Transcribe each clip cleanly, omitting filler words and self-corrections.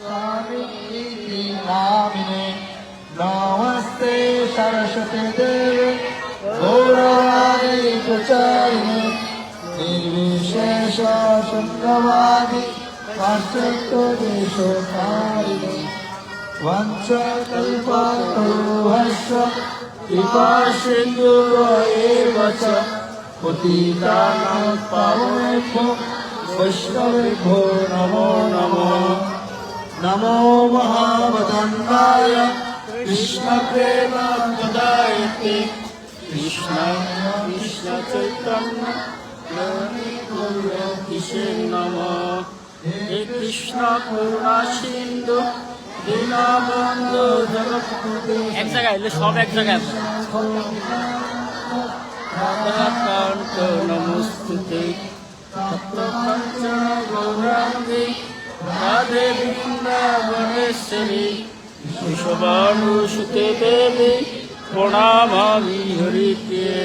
स्वामी नामिने नमस्ते सरस्वती देवे गौरवाणी प्रचारिणे निर्विशेष शून्यवादी पाश्चात्य देशकारिणे वंशकल्पतरुभ्यश्च कृपा सिन्धुभ्येव च पतितानां पावनेभ्यो वैष्णवेभ्यो नमो नमः। नमो महावदन्ताय कृष्णप्रेमप्रदायते कृष्ण चैतन्य नमः। हे कृष्ण करुणा सिन्धु दीनबन्धु जगत्पते এক জায়গায় এলে সব এক জায়গায় राधाकान्त नमोस्तुते तप्तपञ्च गौराङ्गी राधे वृन्दावनेश्वरी विश्वभानुसुते देवी प्रणामामि हरिप्रिये।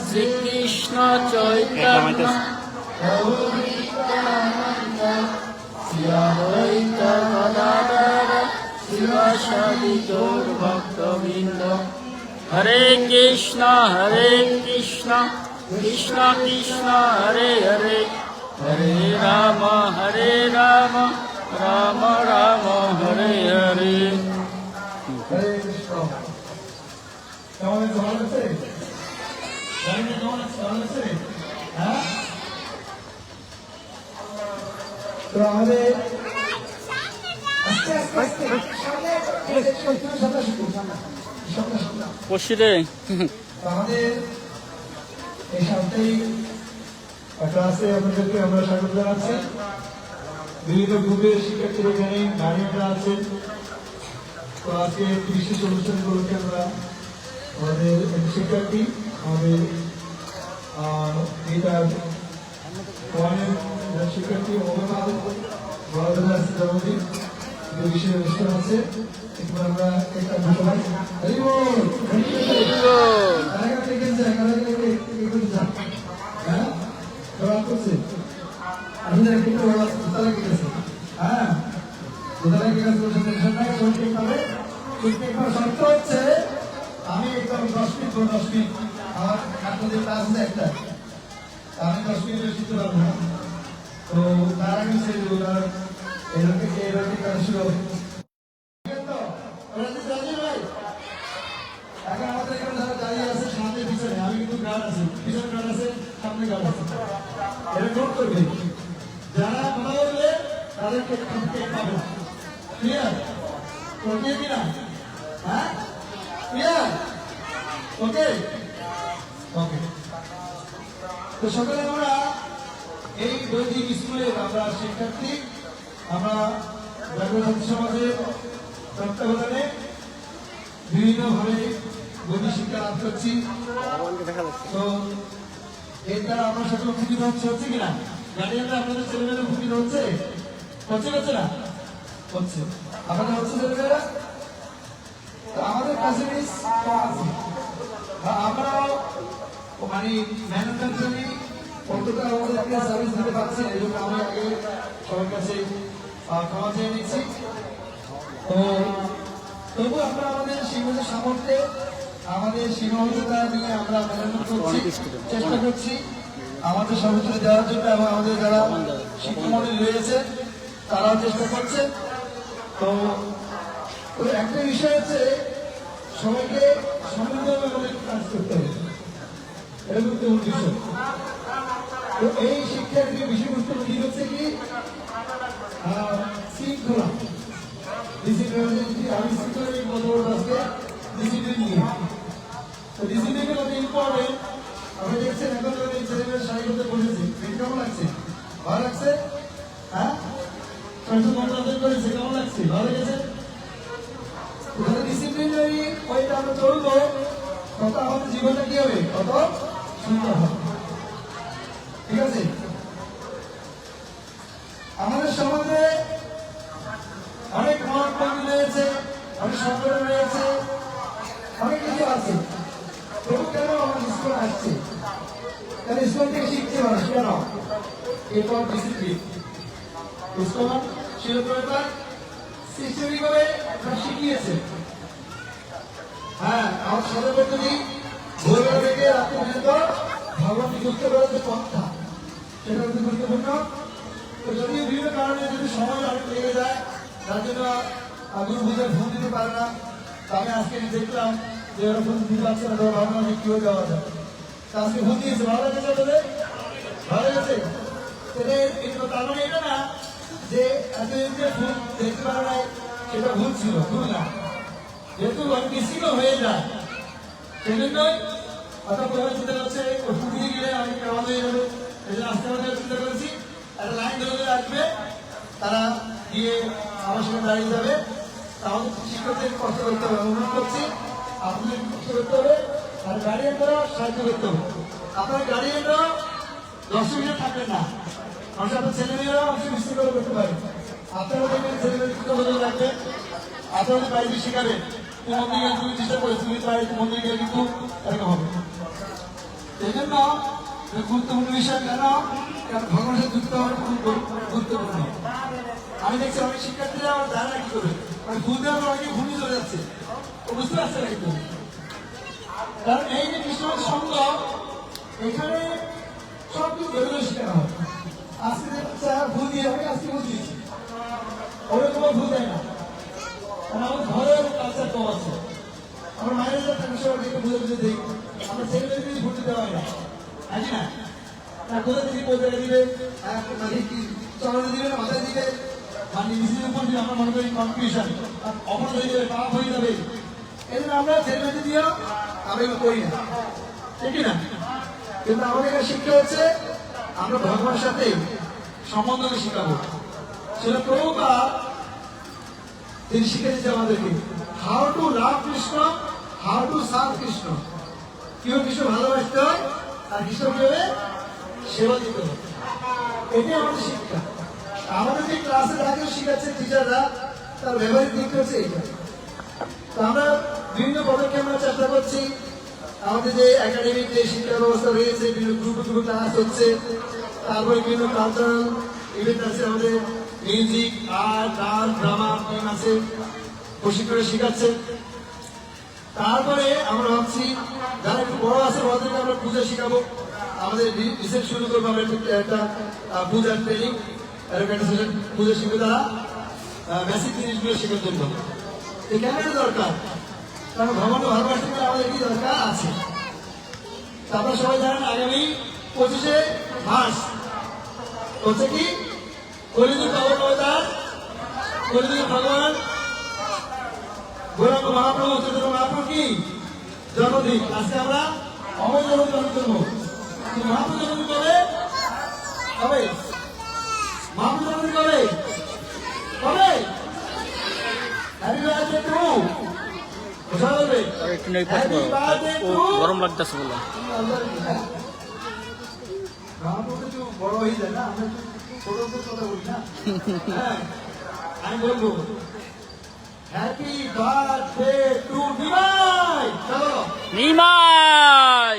श्रीकृष्ण चैतन्य प्रभु नित्यानन्द श्री अद्वैत गदाधर शिवासादि गौरभक्तवृन्द। हरे कृष्ण कृष्ण कृष्ण हरे हरे हरे राम राम राम हरे हरे। হরে কৃষ্ণ। কেমন আছে? ভালো আছে? জানেন কেমন আছে? ভালো আছে? হ্যাঁ? তো আমাদের আস্তে আস্তে আস্তে সামনে পশ্চিদে তো আমাদের এই সাপ্তাহিক ক্লাসে আপনাদেরকে আমরা স্বাগত জানাচ্ছি। বিভিন্ন গ্রুপের শিক্ষার্থীরা এখানে গার্ডিয়ানরা আছেন। তো আজকে বিশেষ অনুষ্ঠান উপলক্ষে আমরা আমাদের শিক্ষার্থী আমাদের গীতার ওয়ানের শিক্ষার্থী অভিভাবক বড়দের আছে জন্মদিন বিশেষ অনুষ্ঠান আছে। এরপর আমরা একটা ঘোষণা হ্যাঁ করছে আপনাদের একটু দোতলা কেটেছে। হ্যাঁ দোতলা কেটেছে টেনশন নাই, সব ঠিক পাবে। কিন্তু একবার শর্ত হচ্ছে আমি একদম 10 মিনিট আমার আপনাদের ক্লাস আছে একটা, আমি 10 মিনিটের শিখতে পারবো না। তো তার আগে সে এরকম কাজ শুরু হবে। এখন আমাদের এখানে যারা দাঁড়িয়ে আছে সামনে পিছনে, আমি কিন্তু গার্ড আছে, পিছনে গার্ড আছে, সামনে গার্ড আছে, এটা নোট করবে। যারা কথা বললে তাদেরকে পাবে না। ক্লিয়ার? ওকে কিনা? হ্যাঁ ক্লিয়ার? ওকে ওকে। তো সকালে আমরা এই বৈদিক স্কুলের আমরা শিক্ষার্থী, আমরা জাগরণ সমাজের তত্ত্বাবধানে বিভিন্নভাবে বৈদিক শিক্ষা লাভ করছি। তো এর দ্বারা আমরা সকল উপকৃত হচ্ছে কিনা? গার্ডিয়ানরা আপনাদের ছেলেমেয়েরা উপকৃত হচ্ছে হচ্ছে না? হচ্ছে। আপনাদের হচ্ছে ছেলেমেয়েরা? তো আমাদের ফ্যাসিলিটিস কম আছে, আমরাও মানে ম্যানুফ্যাকচারিং কতটা আমাদেরকে সার্ভিস দিতে পারছি না, এই জন্য আমি আগে সবার কাছে ক্ষমা চেয়ে নিচ্ছি। তো তবু আমরা আমাদের সীমিত সামর্থ্যে আমাদের সীমাবদ্ধতা নিয়ে আমরা মেরামত করছি, চেষ্টা করছি আমাদের সর্বোচ্চ দেওয়ার জন্য, এবং আমাদের যারা শিক্ষামন্ডলী রয়েছে তারাও চেষ্টা করছে। তো একটা বিষয় হচ্ছে সবাইকে সম্মিলিতভাবে আমাদের কাজ করতে হবে, এটা কিন্তু উদ্দেশ্য। তো এই শিক্ষার বিষয়বস্তু কি হচ্ছে কি শৃঙ্খলা, ডিসিপ্লিন। আমি শৃঙ্খলা বলবো আজকে ডিসিপ্লিন নিয়ে। তো ডিসিপ্লিনের মধ্যে ইম্পর্টেন্ট আপনি দেখছেন এখন ছেলেমেয়ের শাড়ি করতে বসেছি, কেমন লাগছে? ভালো লাগছে? হ্যাঁ করেছে, কেমন লাগছে? ভালো লেগেছে? ডিসিপ্লিনারি ওইটা আমরা চলবো, তত আমাদের জীবনটা কি হবে? তত সুন্দর হবে। ঠিক আছে? আমাদের সমাজে অনেক মহান রয়েছে, অনেক সংগঠন রয়েছে, অনেক কিছু আছে। তবু কেন আমার স্কুল আসছে? কেন স্কুল থেকে শিখছে মানুষ? কেন? এরপর ডিসিপ্লিন। স্কুল শিলপ্রপাত সিস্টেমিকভাবে শিখিয়েছে। হ্যাঁ, আমার সাথে পদ্ধতি ভোরবেলা থেকে রাত্রি পর্যন্ত ভগবানকে যুক্ত করার যে পন্থা, সেটা হচ্ছে গুরুত্বপূর্ণ। তো যদিও বিভিন্ন কারণে যদি সময় অনেক লেগে যায়, তার জন্য গুরু পূজায় ফোন দিতে পারে না। আমি আজকে দেখলাম যে ওরা ফোন দিতে পারছে না, তারা ভাবলাম যে কিভাবে দেওয়া যায়। তা আজকে ফোন দিয়েছে, ভালো লাগছে আপনাদের? ভালো লেগেছে? তার মানে এটা না যে এতদিন যে ভুল দেখতে পারে নাই সেটা ভুল ছিল, ভুল না। যেহেতু অনেক বেশিও হয়ে যায়, সেজন্যই অর্থাৎ প্রধান চিন্তা করছে ওষুধ দিয়ে গেলে অনেক কাজ হয়ে যাবে। এই জন্য আস্তে আস্তে চিন্তা করেছি একটা লাইন ধরে ধরে আসবে, তারা গিয়ে আমার সঙ্গে দাঁড়িয়ে যাবে। তাহলে শিক্ষকদের কষ্ট করতে হবে, অনুরোধ করছি আপনাদের কষ্ট করতে হবে, আর গার্ডিয়ানরাও সাহায্য করতে হবে। আপনার গার্ডিয়ানরাও দর্শক হিসেবে থাকবেন না, মানুষ আপনার ছেলেমেয়েরাও অংশ মিষ্টি করে করতে পারে। আপনারা দেখবেন ছেলেমেয়ের কত বদল লাগবে, আপনাদের বাড়িতে শেখাবেন। তুমি মন্দিরে তুমি চেষ্টা করে তুমি বাড়িতে মন্দিরে গেলে কিন্তু এরকম হবে। এই জন্য গুরুত্বপূর্ণ বিষয় কেন, কারণ ভগবানের সাথে যুক্ত হওয়ার খুব গুরুত্বপূর্ণ। আমি দেখছি অনেক শিক্ষার্থীরা আমার জানে না কি করবে, মানে ভুল দেওয়ার অনেকে ঘুমিয়ে চলে যাচ্ছে, বুঝতে পারছে না কিন্তু। কারণ এই যে কৃষ্ণ সঙ্গ, এখানে সব কিছু ধরে ধরে শেখানো হয়। আজকে ভুল দিয়ে হবে, আজকে ভুল দিয়েছি, ওরা তোমার ভুল দেয় না। কারণ আমার ঘরের কালচার কম আছে, আমার মায়ের থাকে সবাই দেখে বুঝে বুঝে দিই। আমরা ছেলেমেয়ে যদি ভুল দিতে হয় না, আছে না? কোথায় দিদি কোথায় দিবে, চরণে দিবে না মাথায় দিবে, মানে নিজেদের উপর দিয়ে আমরা মনে করি কনফিউশন, অপরাধ হয়ে যাবে, পাপ হয়ে যাবে। এই জন্য আমরা ছেলেমেয়ে দিয়েও আমরা এগুলো করি না, ঠিক না? কিন্তু আমাদের এখানে শিক্ষা হচ্ছে আমরা ভগবানের সাথে সম্বন্ধকে শিখাবো। সেটা প্রভুপাদ তিনি শিখে দিচ্ছে আমাদেরকে how to love Krishna, how to serve Krishna, কিভাবে কৃষ্ণ ভালোবাসতে হয় আর কৃষ্ণ কিভাবে সেবা দিতে হয়। এটাই আমাদের শিক্ষা। আমাদের যে ক্লাসে যাকে শিখাচ্ছে টিচাররা, তার ব্যবহারিক দিক হচ্ছে এটা। তো আমরা বিভিন্ন পদক্ষেপ আমরা চেষ্টা করছি। আমাদের যে একাডেমিক যে শিক্ষা ব্যবস্থা রয়েছে, বিভিন্ন গ্রুপে গ্রুপে ক্লাস হচ্ছে, তারপরে বিভিন্ন কালচারাল ইভেন্ট আছে, আমাদের music, art, dance, drama team আছে, প্রশিক্ষণে শিখাচ্ছে। তারপরে আমরা ভাবছি যারা একটু বড় আছে ওদেরকে আমরা পূজা শিখাবো। আমাদের রিসেন্ট শুরু করবো আমরা একটা পূজার ট্রেনিং, পূজা শিখবে তারা বেসিক জিনিসগুলো শেখার জন্য। কেন এটা দরকার? কারণ ভগবান ভালোবাসতে গেলে আমাদের কি দরকার আছে। আপনারা সবাই জানেন আগামী 25শে মার্চ হচ্ছে কি কলিযুগ পাবন অবতার, কলিযুগ ভগবান গৌরাঙ্গ মহাপ্রভু চৈতন্য মহাপ্রভু কি জন্মদিন। আজকে আমরা অমর জন্মদিন পালন করবো। মহাপ্রভু জন্মদিন কবে হবে? মহাপ্রভু জন্মদিন কবে কবে? হ্যাপি বার্থডে টু একটু নেই গরম লাগতেছে বললাম। বড় হয়ে যায় না, আমরা ছোট কথা বলি না। আমি বলবো হ্যাপি বার্থডে টু নিমাই। চলো নিমাই।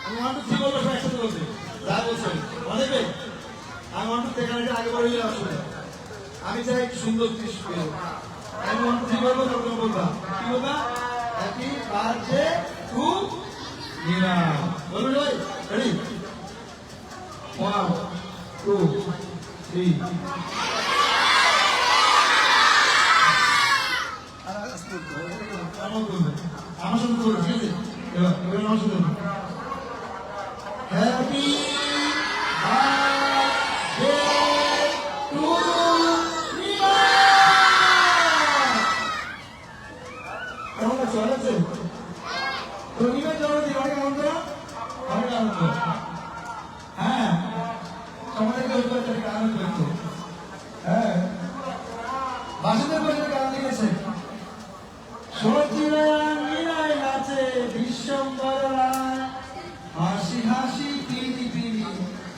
আমি ওয়ান টু থ্রি বলবো, সবাই একসাথে বলবে যা বলছেন অনেকে। আমি ওয়ান টু থেকে আগে বড় হয়ে আসলে আমি চাই একটু সুন্দর দৃশ্য। আমি ওয়ান টু থ্রি বলবো, তখন বলবা কি বলবা? Happy birthday to Nimai. বলবে ভাই রেডি? 1 2 3। আমার সাথে করবো, ঠিক আছে? এবার আমার সাথে হ্যাপি বার্থডে টু কেমন লাগছে? ভালো লাগছে তো? নিমাই জন্মদিন অনেক আনন্দ, অনেক আনন্দ। হ্যাঁ, আমাদেরকে আনন্দ করছে। হ্যাঁ, বাসুদেব বসে গান লিখেছে, সচিরায় নাচে বিশ্বম্বর রায়, হাসি হাসি পিড়ি পিড়ি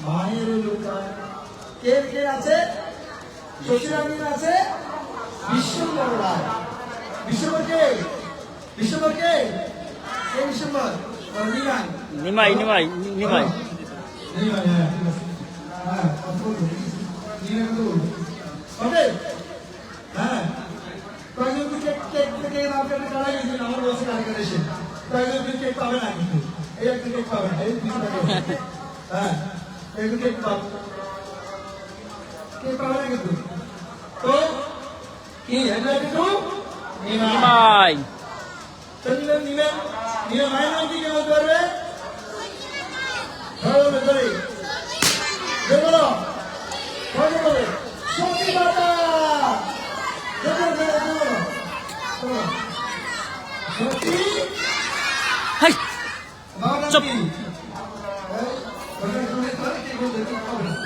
মায়ের লুকায়। কে কে আছে? সচিরানী আছে, বিশ্বম্বর রায়। বিশ্বম্বর কে? বিশ্বম্বর কে? কে বিশ্বম্বর? নিমাই। নিমাই নিমাই নিমাই নিমাই, হ্যাঁ ঠিক আছে। হ্যাঁ, নিমাই কথা বলবো। ওকে হ্যাঁ কয়েকজন কেক কেক থেকে আমাকে একটা কারা গেছে আমার বলছে কারা কারা এসে কয়েকজন কেক পাবে না কিন্তু এই একটা কেক পাবে না এই হ্যাঁ একটু কেক পাবে কেক পাবে না কিন্তু তো কি এটা একটু নিমাই তো নিলেন মায়ের নাম কি কেমন করবে ভালো করে দেখো ভালো করে সত্যি বাবা সত্যি হাই চুপ।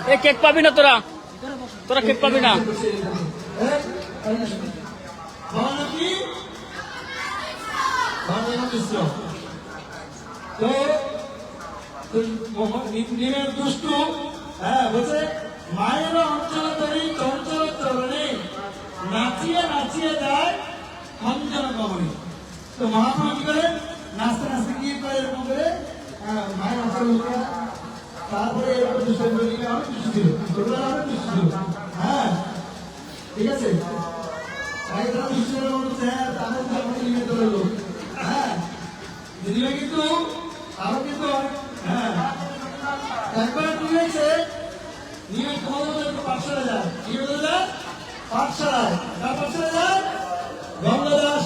এ কেক পাবি না তোরা তোরা কেক পাবি না নিমের দুষ্টু হ্যাঁ বলছে মায়ের অঞ্চল তরি চঞ্চল চরণে নাচিয়ে নাচিয়ে যায় খঞ্জন কবরে তো মহাপ্রভু কি করে নাচতে নাচতে কি করে এরকম করে মায়ের অঞ্চল তারপরে এরকম দুষ্ট নিমে অনেক দুষ্ট ছিল ছোটবেলা অনেক দুষ্ট ছিল হ্যাঁ ঠিক আছে আগে তারা দুষ্ট ছিল বলছে হ্যাঁ তাদের আমাদের নিমে ধরে লোক হ্যাঁ দিদিরা কিন্তু আরো কিন্তু হ্যাঁ একবার কি হয়েছে নিয়ে তোমাদের পাঠশালা যায় কি বলে যায় পাঠশালায় কার পাঠশালা যায় গঙ্গাদাস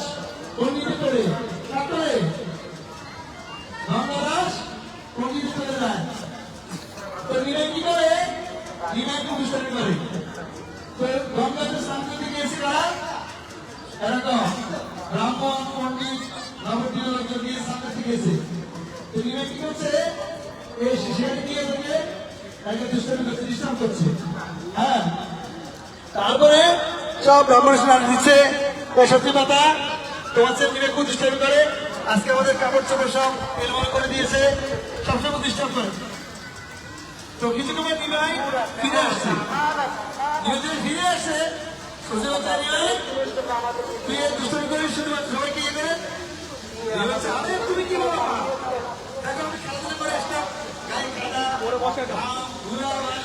পণ্ডিত করে কার করে গঙ্গাদাস পণ্ডিত করে যায় তো নিয়ে কি করে নিয়ে একটু বিষয় করে তো গঙ্গাদাস সামনে দিকে এসে এরকম ব্রাহ্মণ পণ্ডিত নবদ্বীপ দিয়ে সামনে দিকে এসে তো নিয়ে কি করছে এই শিশুকে দিয়ে থেকে একটা দুষ্টামি করছে ডিস্টার্ব করছে হ্যাঁ তারপরে সব ব্রাহ্মণ স্নান দিচ্ছে সত্যি কথা তোমার ছেলে নিয়ে খুব ডিস্টার্ব করে আজকে আমাদের কাপড় চোপড় সব এলমাল করে দিয়েছে সবসময় ডিস্টার্ব করে তো কিছু সময় নিমাই ফিরে আসছে ফিরে আসে সোজা কথা নিমাই তুই দুষ্টামি করে শুধুমাত্র সবাইকে ইয়ে করে তুমি কি বলো এখন আমি খেলাধুলা করে আসলাম গায়ে কাদা ঘুরা বাড়ি